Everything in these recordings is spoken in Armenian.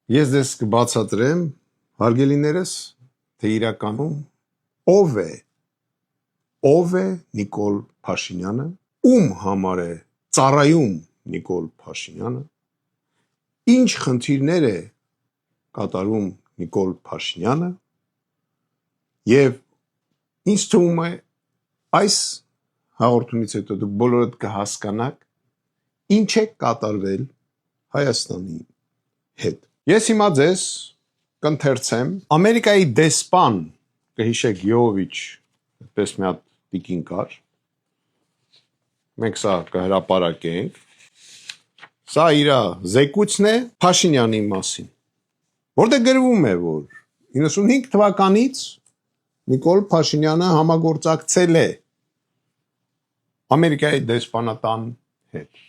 Ես ձեզ կբացատրեմ, հարգելիներս, թե իրականում ով է Նիկոլ Փաշինյանը, ում համար է ծառայում Նիկոլ Փաշինյանը, ինչ խնդիրներ է կատարում Նիկոլ Փաշինյանը եւ ինձ թվում է այս հաղորդումից հետո դուք բոլորդ կհասկանաք ինչ է կատարվել Հայաստանի հետ։ Ես հիմա ձեզ կընթերցեմ Ամերիկայի դեսպան, կհիշեք Յովիչ, այդպես մի հատ տիկին կար, մենք սա կհրապարակենք, սա իր զեկույցն է Փաշինյանի մասին, որտեղ գրվում է, որ 95 թվականից Նիկոլ Փաշինյանը համագործակցել է Ամերիկայի դեսպանատան հետ։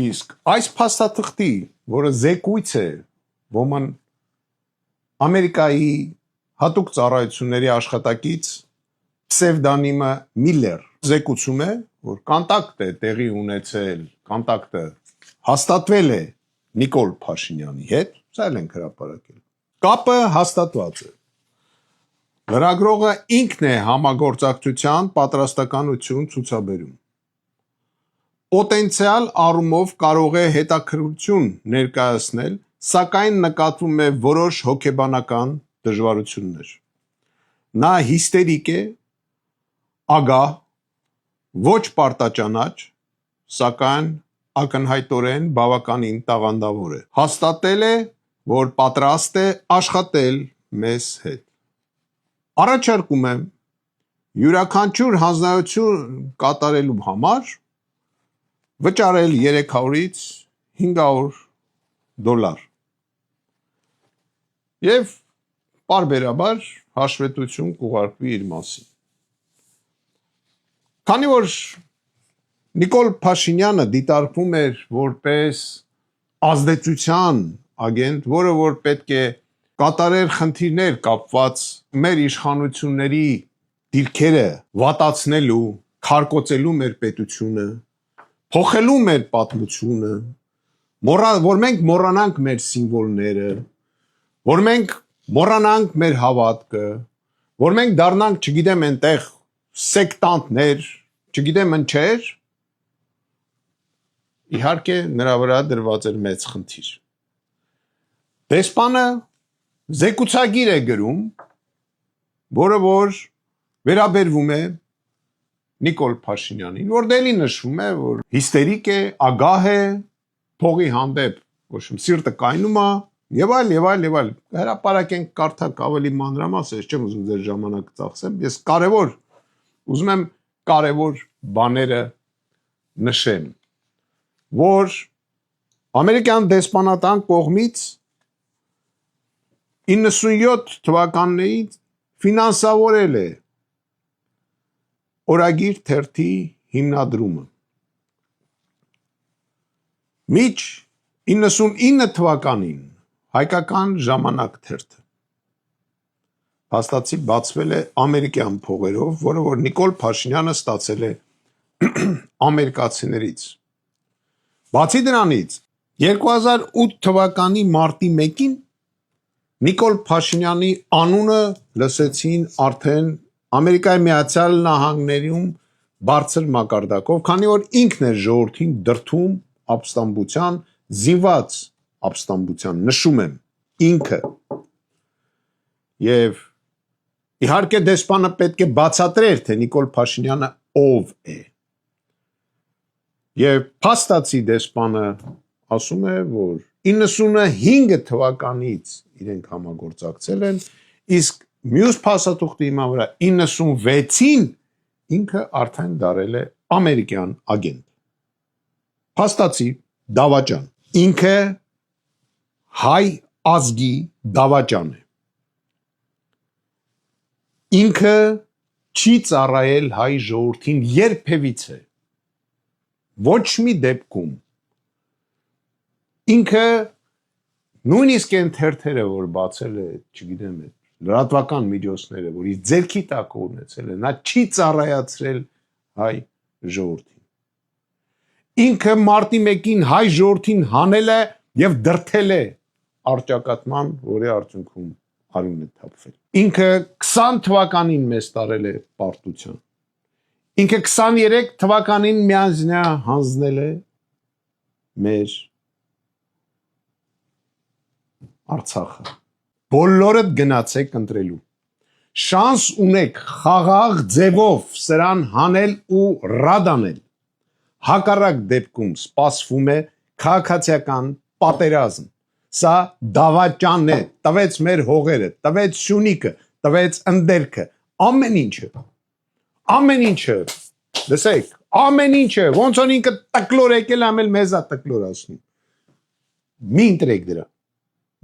Իսկ այս փաստաթղթի, որը զեկույց է, ոմն Ամերիկայի հատուկ ծառայությունների աշխատակից պսևդոնիմը Միլլեր զեկուցում է, որ կոնտակտ է տեղի ունեցել, կոնտակտը հաստատվել է Նիկոլ Փաշինյանի հետ, սա էլ ենք հրապարակել։ Կապը հաստատված է։ Լրագրողը ինքն է համագործակցության պատրաստականություն ցուցաբերում։ Պոտենցիալ առումով կարող է հետաքրքրություն ներկայացնել, սակայն նկատվում է որոշ հոգեբանական դժվարություններ։ Նա հիստերիկ է, ագահ, ոչ պարտաճանաչ, սակայն ակնհայտորեն բավականին տաղանդավոր է։ Հաստատել է, որ պատրաստ է աշխատել մեզ հետ։ Առաջարկում եմ յուրաքանչյուր հանձնարարություն կատարելու համար վճարել 300-ից 500 դոլար և պարբերաբար հաշվետվություն կուղարկվի իր մասին։ Քանի որ Նիկոլ Փաշինյանը դիտարկվում էր որպես ազդեցության ագենտ, որը որ պետք է կատարեր խնդիրներ կապված մեր իշխանությունների դիրքերը վատացնելու, քարկոծելու մեր պետությունը, փոխելու մեր պատմությունը, որ մենք մոռանանք մեր սիմվոլները, որ մենք մոռանանք մեր հավատքը, որ մենք դառնանք, չգիտեմ, այնտեղ սեկտանտներ, չգիտեմ ինչեր, իհարկե նրա վրա դրված էր մեծ խնդիր։ Դեսպանը զեկուցագիր է գրում, որը որ վերաբերվում է Նիկոլ Փաշինյանին, որ դելի նշվում է, որ հիստերիկ է, ագահ է, փողի հանդեպ, ոչ սիրտը կայնում է, եւ այլ, հրապարակենք կարդակ ավելի մանրամասն, ես չեմ ուզում ձեր ժամանակը ծախսեմ, ես ուզում եմ կարևոր բաները նշեմ, որ ամերիկյան դեսպանատան կողմից 97 թվականներից ֆինանսավորել է Օրագիր թերթի հիմնադրումը։ Մինչ 99 թվականին Հայկական ժամանակ թերթը փաստացի բացվել է ամերիկյան փողերով, որը որ Նիկոլ Փաշինյանը ստացել է ամերիկացիներից։ Բացի դրանից 2008 թվականի մարտի 1-ին Նիկոլ Փաշինյանի անունը լսեցին արդեն Ամերիկայի Միացյալ Նահանգներում բարձր մակարդակով, քանի որ ինքն է ժողովրդին դրդում ապստամբության, զինված ապստամբության, նշում եմ, ինքը։ Եվ իհարկե դեսպանը պետք է բացատրեր, թե Նիկոլ Փաշինյանը ով է։ Եվ փաստացի դեսպանը ասում է, որ 95 թվականից իրենք համագործակցել են, իսկ մյուս փաստաթուղթի հիման վրա 96-ին ինքը արդեն դարել է ամերիկյան ագենտ։ Փաստացի դավաճան։ Ինքը հայ ազգի դավաճան է։ Ինքը չի ծառայել հայ ժողովրդին երբևիցե։ Ոչ մի դեպքում։ Ինքը նույնիսկ այն թերթերը, որ բացել է, չգիտեմ, լրատվական միջոցները, որ իր ձեռքի տակ ունեցել է, նա չի ծառայացրել հայ ժողովրդին։ Ինքը մարտի 1-ին հայ ժողովրդին հանել է եւ դրթել է արճակատման, որի արդյունքում արյուն է թափվել։ Ինքը 20 թվականին մեզ տարել է պարտության։ Ինքը 23 թվականին միանձնյա հանձնել է մեր Արցախը։ Բոլորդ գնացեք ընտրելու։ Շանս ունեք խաղաղ ձևով սրան հանել ու ռադանել։ Հակառակ դեպքում սպասվում է քաղաքացիական պատերազմ։ Սա դավաճան է, տվեց մեր հողերը, տվեց Սյունիքը, տվեց ընդերքը, ամեն ինչը, լսեք, ամեն ինչը, ոնց որ ինքը տկլոր եկել ամել մեզա տկլորացնում։ Մի ընտրեք դրա։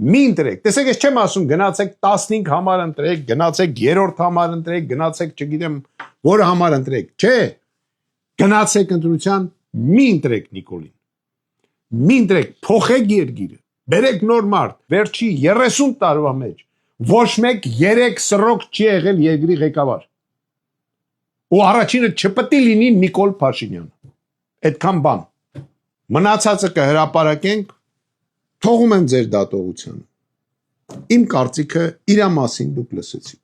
Մի ընտրեք, տեսեք, ես չեմ ասում գնացեք 15 համար ընտրեք, գնացեք 3-րդ համար ընտրեք, գնացեք չգիտեմ որ համար ընտրեք, չէ, գնացեք ընտրության, մի ընտրեք Նիկոլին, մի ընտրեք, փոխեք երկիրը, բերեք նոր մարդ, վերջի 30 տարվա մեջ, ոչ մեկ 3 սրոք չի եղել երկրի ղեկավար, ու առաջինը չպետք է լինի Նիկոլ Փաշինյանը, այդքան բան, մնացածը կհրապարակենք, թողում եմ ձեր դատողությանը։ Իմ կարծիքը իր մասին դուք լսեցիք։